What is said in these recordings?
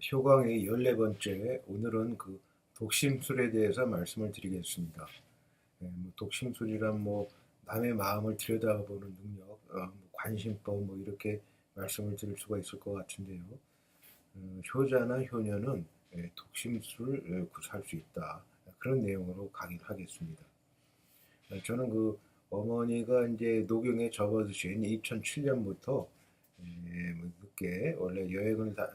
효강의 14번째, 오늘은 독심술에 대해서 말씀을 드리겠습니다. 독심술이란 남의 마음을 들여다보는 능력, 관심법 이렇게 말씀을 드릴 수가 있을 것 같은데요. 효자나 효녀는 독심술을 구사할 수 있다. 그런 내용으로 강의를 하겠습니다. 저는 어머니가 이제 노경에 접어드신 2007년부터 늦게 원래 여행을 할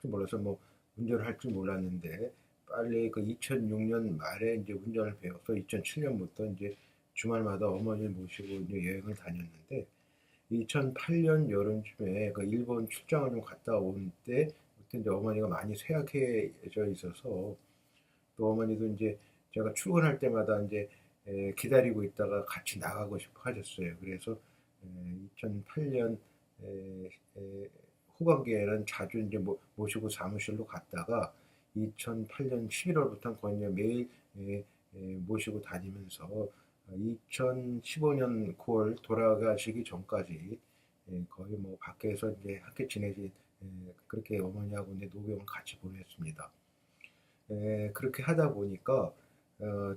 줄 몰라서 운전을 할 줄 몰랐는데 빨리 2006년 말에 이제 운전을 배워서 2007년부터 이제 주말마다 어머니를 모시고 이제 여행을 다녔는데 2008년 여름쯤에 일본 출장을 좀 갔다 온 때 그때 이제 어머니가 많이 쇠약해져 있어서 또 어머니도 이제 제가 출근할 때마다 이제 기다리고 있다가 같이 나가고 싶어 하셨어요. 그래서 2008년 후반기에는 자주 이제 모시고 사무실로 갔다가 2008년 11월부터는 거의 이제 매일 모시고 다니면서 2015년 9월 돌아가시기 전까지 거의 밖에서 이제 함께 지내지 그렇게 어머니하고 이제 노병을 같이 보냈습니다. 그렇게 하다 보니까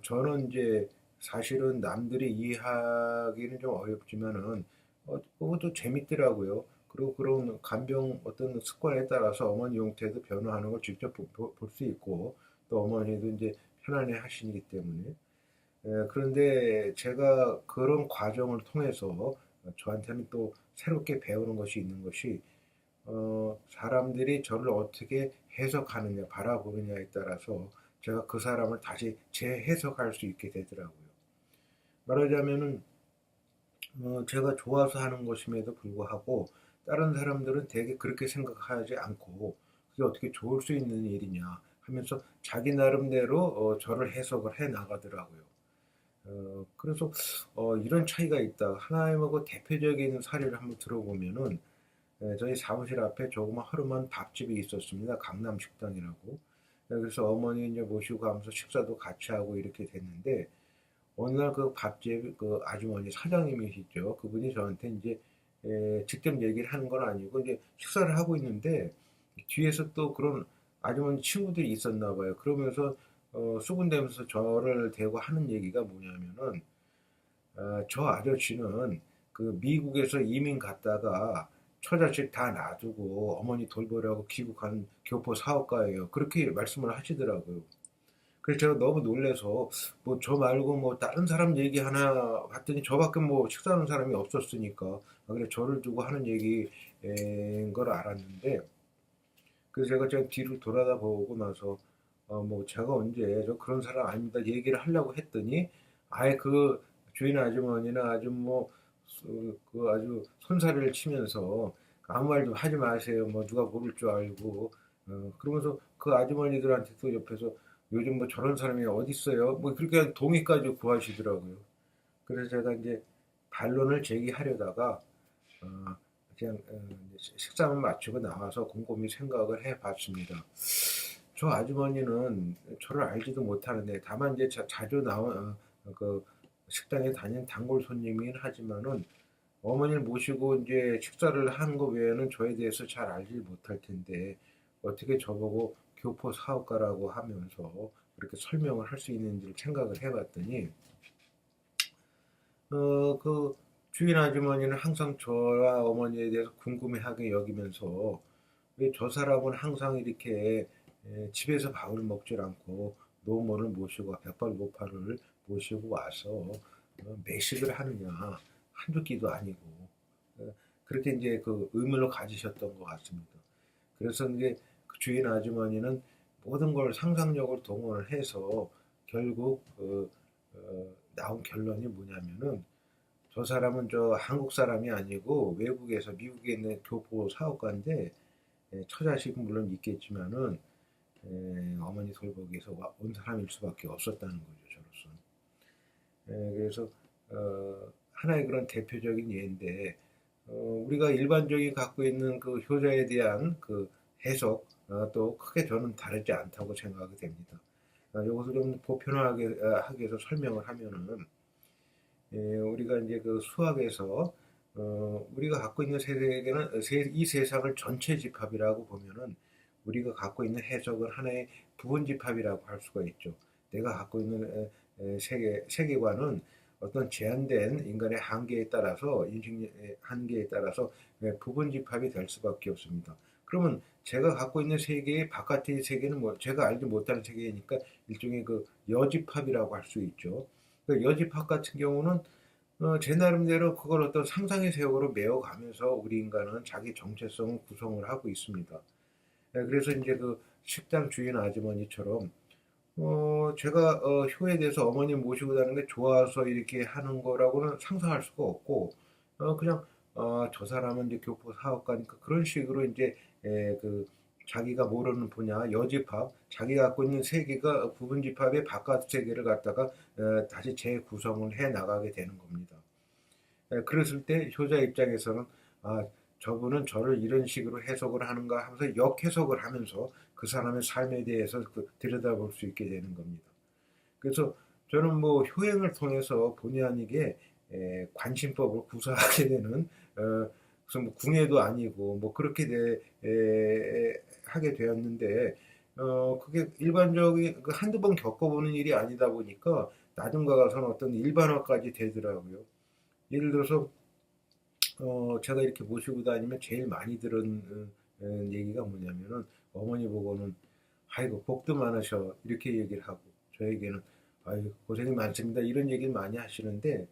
저는 이제 사실은 남들이 이해하기는 좀 어렵지만은 그것도 재밌더라고요. 그리고 그런 간병 어떤 습관에 따라서 어머니 용태도 변화하는 걸 직접 볼 수 있고 또 어머니도 이제 편안해 하시기 때문에 그런데 제가 그런 과정을 통해서 저한테는 또 새롭게 배우는 것이 있는 것이 사람들이 저를 어떻게 해석하느냐, 바라보느냐에 따라서 제가 그 사람을 다시 재해석할 수 있게 되더라고요. 말하자면은 제가 좋아서 하는 것임에도 불구하고 다른 사람들은 되게 그렇게 생각하지 않고 그게 어떻게 좋을 수 있는 일이냐 하면서 자기 나름대로 저를 해석을 해 나가더라고요. 그래서 이런 차이가 있다. 하나의 대표적인 사례를 한번 들어보면은 저희 사무실 앞에 조그만 허름한 밥집이 있었습니다. 강남식당이라고. 그래서 어머니 이제 모시고 가면서 식사도 같이 하고 이렇게 됐는데 어느 날 그 밥집 그 아주머니 사장님이시죠. 그분이 저한테 이제 직접 얘기를 하는 건 아니고 이제 식사를 하고 있는데 뒤에서 또 그런 아주머니 친구들이 있었나 봐요. 그러면서 수군대면서 저를 대고 하는 얘기가 뭐냐면은 저 아저씨는 미국에서 이민 갔다가 처자식 다 놔두고 어머니 돌보려고 귀국한 교포 사업가예요. 그렇게 말씀을 하시더라고요. 그래서 제가 너무 놀래서 저 말고 다른 사람 얘기 하나 봤더니 저밖에 식사하는 사람이 없었으니까 그래 저를 두고 하는 얘기인 걸 알았는데 그래서 제가 뒤를 돌아다보고 나서 제가 언제 저 그런 사람 아닙니다 얘기를 하려고 했더니 아예 그 주인 아주머니는 아주 아주 손사래를 치면서 아무 말도 하지 마세요. 누가 모를 줄 알고 그러면서 그 아주머니들한테 또 옆에서 요즘 저런 사람이 어디 있어요? 그렇게 동의까지 구하시더라고요. 그래서 제가 이제 반론을 제기하려다가 그냥 식사만 마치고 나와서 곰곰이 생각을 해봤습니다. 저 아주머니는 저를 알지도 못하는데 다만 이제 자주 나온 그 식당에 다니는 단골 손님이긴 하지만은 어머니를 모시고 이제 식사를 한 거 외에는 저에 대해서 잘 알지 못할 텐데 어떻게 저보고 교포 사업가라고 하면서 그렇게 설명을 할 수 있는지를 생각을 해봤더니 그 주인 아주머니는 항상 저와 어머니에 대해서 궁금해하게 여기면서 왜 저 사람은 항상 이렇게 집에서 밥을 먹질 않고 노모를 모시고 백발노파를 모시고 와서 매식을 하느냐 한두 끼도 아니고 그렇게 이제 그 의문을 가지셨던 것 같습니다. 그래서 이제 그 주인 아주머니는 모든 걸 상상력을 동원을 해서 결국 나온 결론이 뭐냐면은 저 사람은 저 한국 사람이 아니고 외국에서 미국에 있는 교포 사업가인데 처자식은 물론 있겠지만은 어머니 돌보기 위해서 온 사람일 수밖에 없었다는 거죠 저로서는. 그래서 하나의 그런 대표적인 예인데 우리가 일반적인 갖고 있는 그 효자에 대한 그 해석 또 크게 저는 다르지 않다고 생각이 됩니다. 이것을 좀 보편화하게 하기 위해서 설명을 하면은 우리가 이제 그 수학에서 우리가 갖고 있는 세계는 이 세상을 전체 집합이라고 보면은 우리가 갖고 있는 해석은 하나의 부분집합이라고 할 수가 있죠. 내가 갖고 있는 세계관은 어떤 제한된 인간의 한계에 따라서 인식 한계에 따라서 부분집합이 될 수밖에 없습니다. 그러면 제가 갖고 있는 세계의 바깥의 세계는 뭐 제가 알지 못하는 세계니까 일종의 그 여집합이라고 할 수 있죠. 그 여집합 같은 경우는 제 나름대로 그걸 어떤 상상의 세계로 메워가면서 우리 인간은 자기 정체성을 구성을 하고 있습니다. 그래서 이제 그 식당 주인 아주머니처럼 제가 효에 대해서 어머님 모시고 다니는 게 좋아서 이렇게 하는 거라고는 상상할 수가 없고, 그냥, 저 사람은 이제 교포 사업가니까 그런 식으로 이제, 그, 자기가 모르는 분야, 여집합, 자기가 갖고 있는 세계가 부분집합의 바깥 세계를 갖다가 다시 재구성을 해 나가게 되는 겁니다. 그랬을 때 효자 입장에서는 아, 저분은 저를 이런 식으로 해석을 하는가 하면서 역해석을 하면서 그 사람의 삶에 대해서 들여다볼 수 있게 되는 겁니다. 그래서 저는 뭐 효행을 통해서 본의 아니게 관심법을 구사하게 되는 무슨 뭐 궁예도 아니고 뭐 그렇게 하게 되었는데 그게 일반적인 한두 번 겪어보는 일이 아니다 보니까 나중가 가서는 어떤 일반화까지 되더라고요. 예를 들어서 제가 이렇게 모시고 다니면 제일 많이 들은 얘기가 뭐냐면은 어머니 보고는 아이고 복도 많으셔 이렇게 얘기를 하고 저에게는 아이고 고생이 많습니다 이런 얘기를 많이 하시는데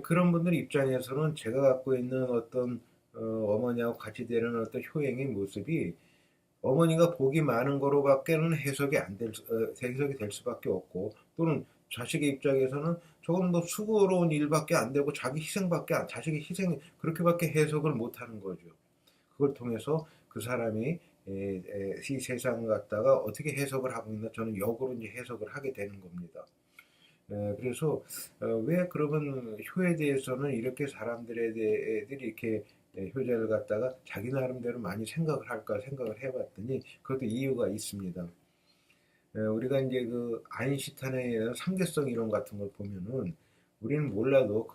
그런 분들 입장에서는 제가 갖고 있는 어떤 어머니하고 같이 되는 어떤 효행의 모습이 어머니가 복이 많은 거로밖에는 해석이 될 수밖에 없고 또는 자식의 입장에서는 조금 더 수고로운 일밖에 안 되고 자식의 희생 그렇게밖에 해석을 못 하는 거죠. 그걸 통해서 그 사람이 이 세상을 갖다가 어떻게 해석을 하고 있나 저는 역으로 이제 해석을 하게 되는 겁니다. 그래서 왜 그러면 효에 대해서는 이렇게 사람들이 이렇게 효자를 갖다가 자기 나름대로 많이 생각을 할까 생각을 해봤더니 그것도 이유가 있습니다. 우리가 이제 그 아인슈타인의 상대성 이론 같은 걸 보면은 우리는 몰라도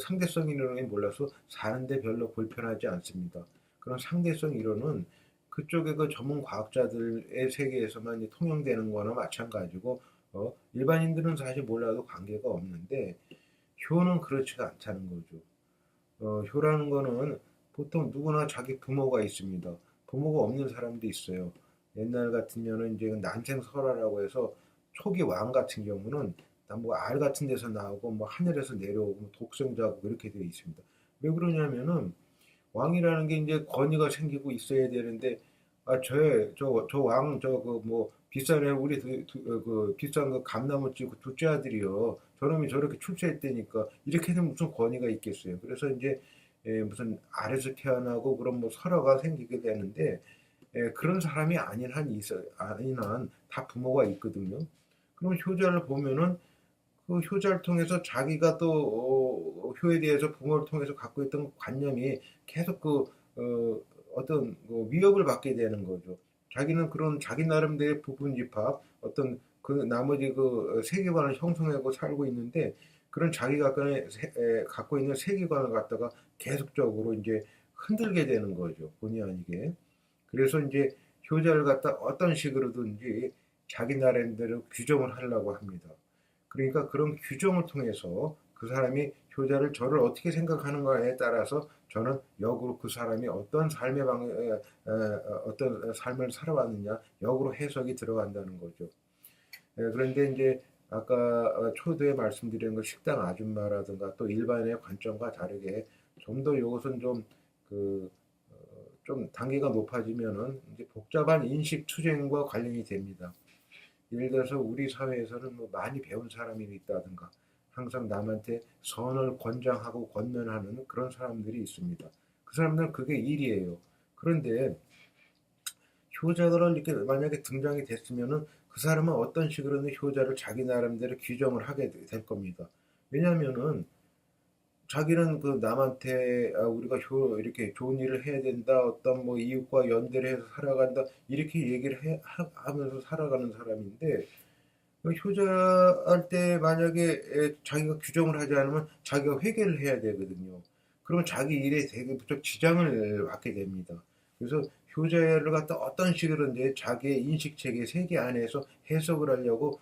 상대성 이론이 몰라서 사는데 별로 불편하지 않습니다. 그런 상대성 이론은 그쪽의 그 전문 과학자들의 세계에서만 통용되는 거나 마찬가지고 일반인들은 사실 몰라도 관계가 없는데 효는 그렇지가 않다는 거죠. 효라는 거는 보통 누구나 자기 부모가 있습니다. 부모가 없는 사람도 있어요. 옛날 같으면은 이제 난생설화라고 해서 초기 왕 같은 경우는 뭐 알 같은 데서 나오고 뭐 하늘에서 내려오고 뭐 독생자고 그렇게 되어 있습니다. 왜 그러냐면은 왕이라는 게 이제 권위가 생기고 있어야 되는데 저 왕 저 그 뭐 비싼 애 우리 그 비싼 그 감나무 찌고 둘째 아들이요. 저놈이 저렇게 출세했다니까 이렇게 되면 무슨 권위가 있겠어요. 그래서 이제 무슨 아래서 태어나고 그런 뭐 설화가 생기게 되는데 그런 사람이 아닌 한 다 부모가 있거든요. 그럼 효자를 보면은 그 효자를 통해서 자기가 또 효에 대해서 부모를 통해서 갖고 있던 관념이 계속 어떤 위협을 받게 되는 거죠. 자기는 그런 자기 나름대로의 부분집합, 어떤 그 나머지 그 세계관을 형성하고 살고 있는데 그런 자기가 갖고 있는 세계관을 갖다가 계속적으로 이제 흔들게 되는 거죠. 본의 아니게. 그래서 이제 효자를 갖다 어떤 식으로든지 자기 나름대로 규정을 하려고 합니다. 그러니까 그런 규정을 통해서 그 사람이 저를 어떻게 생각하는가에 따라서 저는 역으로 그 사람이 어떤 삶을 살아왔느냐 역으로 해석이 들어간다는 거죠. 그런데 이제 아까 초두에 말씀드린 그 식당 아줌마라든가 또 일반의 관점과 다르게 좀 더 이것은 좀 단계가 높아지면은 이제 복잡한 인식 투쟁과 관련이 됩니다. 예를 들어서 우리 사회에서는 뭐 많이 배운 사람이 있다든가 항상 남한테 선을 권장하고 권면하는 그런 사람들이 있습니다. 그 사람들은 그게 일이에요. 그런데 효자가 이렇게 만약에 등장이 됐으면은 그 사람은 어떤 식으로든 효자를 자기 나름대로 규정을 하게 될 겁니다. 왜냐하면은 자기는 그 남한테 우리가 이렇게 좋은 일을 해야 된다 어떤 뭐 이웃과 연대를 해서 살아간다 이렇게 얘기를 하면서 살아가는 사람인데 그 효자할 때 만약에 자기가 규정을 하지 않으면 자기가 회개를 해야 되거든요. 그러면 자기 일에 되게 무척 지장을 받게 됩니다. 그래서 교재를 갖다 어떤 식으로든지 자기의 인식 체계 세계 안에서 해석을 하려고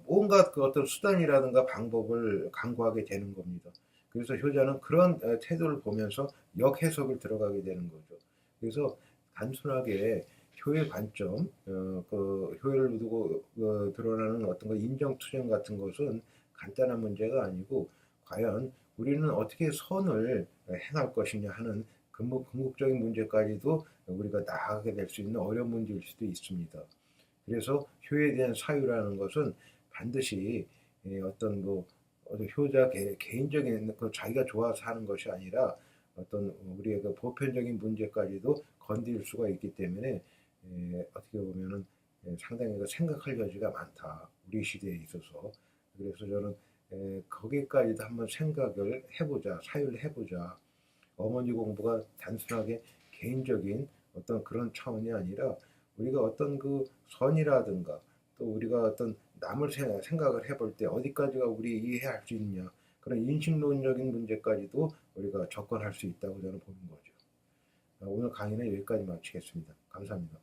온갖 그 어떤 수단이라든가 방법을 강구하게 되는 겁니다. 그래서 효자는 그런 태도를 보면서 역해석을 들어가게 되는 거죠. 그래서 단순하게 효의 관점, 그 효를 두고 드러나는 어떤 거 인정 투정 같은 것은 간단한 문제가 아니고 과연 우리는 어떻게 선을 행할 것이냐 하는 궁극적인 문제까지도 우리가 나아가게 될 수 있는 어려운 문제일 수도 있습니다. 그래서 효에 대한 사유라는 것은 반드시 어떤 뭐 효자 개인적인 그 자기가 좋아서 하는 것이 아니라 어떤 우리의 그 보편적인 문제까지도 건드릴 수가 있기 때문에 어떻게 보면은 상당히 그 생각할 여지가 많다. 우리 시대에 있어서. 그래서 저는 거기까지도 한번 생각을 해보자, 사유를 해보자. 어머니 공부가 단순하게 개인적인 어떤 그런 차원이 아니라 우리가 어떤 그 선이라든가 또 우리가 어떤 남을 생각을 해볼 때 어디까지가 우리 이해할 수 있냐 그런 인식론적인 문제까지도 우리가 접근할 수 있다고 저는 보는 거죠. 오늘 강의는 여기까지 마치겠습니다. 감사합니다.